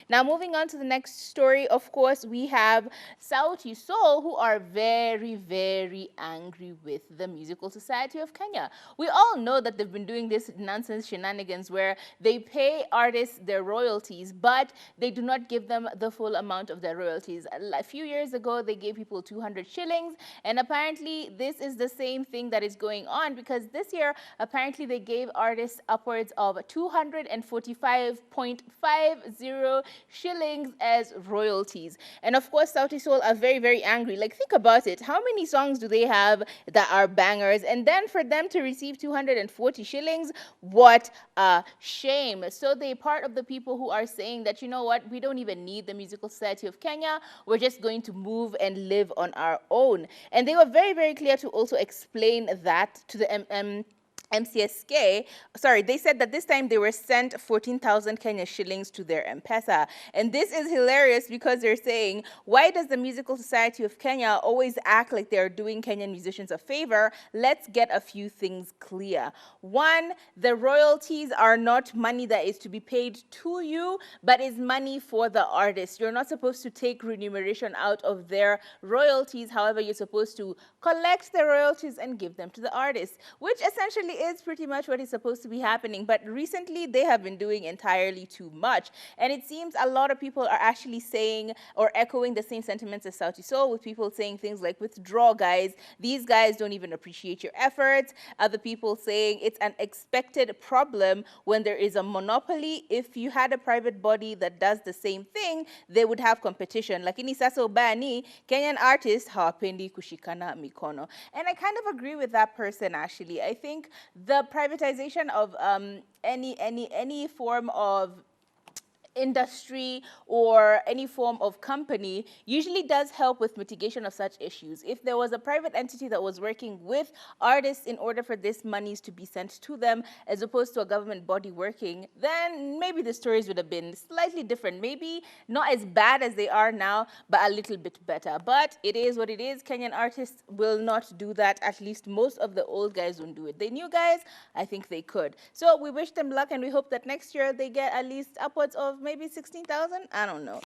Now, moving on to the next story, of course, we have Sauti who are very, very angry with the Musical Society of Kenya. We all know that they've been doing this nonsense shenanigans where they pay artists their royalties, but they do not give them the full amount of their royalties. A few years ago, they gave people 200 shillings, and apparently this is the same thing that is going on, because this year, apparently they gave artists upwards of 245.50 shillings as royalties. And of course, Sauti Soul are very, very angry. Like, think about it. How many songs do they have that are bangers? And then for them to receive 240 shillings, what a shame. So they're part of the people who are saying that, you know what, we don't even need the Musical Society of Kenya. We're just going to move and live on our own. And they were very, very clear to also explain that to the MCSK, sorry, they said that this time they were sent 14,000 Kenya shillings to their M-Pesa. And this is hilarious because they're saying, why does the Musical Society of Kenya always act like they're doing Kenyan musicians a favor? Let's get a few things clear. One, the royalties are not money that is to be paid to you, but is money for the artist. You're not supposed to take remuneration out of their royalties. However, you're supposed to collect the royalties and give them to the artist, which essentially is pretty much what is supposed to be happening. But recently, they have been doing entirely too much. And it seems a lot of people are actually saying or echoing the same sentiments as Sauti Sol, with people saying things like, withdraw, guys. These guys don't even appreciate your efforts. Other people saying it's an expected problem when there is a monopoly. If you had a private body that does the same thing, they would have competition. Lakini sasa ubaya ni Kenyan artists hawapendi kushikana mikono. And I kind of agree with that person, actually. I think the privatization of any form of industry or any form of company usually does help with mitigation of such issues. If there was a private entity that was working with artists in order for these monies to be sent to them, as opposed to a government body working, then maybe the stories would have been slightly different. Maybe not as bad as they are now, but a little bit better. But it is what it is. Kenyan artists will not do that. At least most of the old guys won't do it. The new guys, I think they could. So we wish them luck, and we hope that next year they get at least upwards of maybe 16,000. I don't know.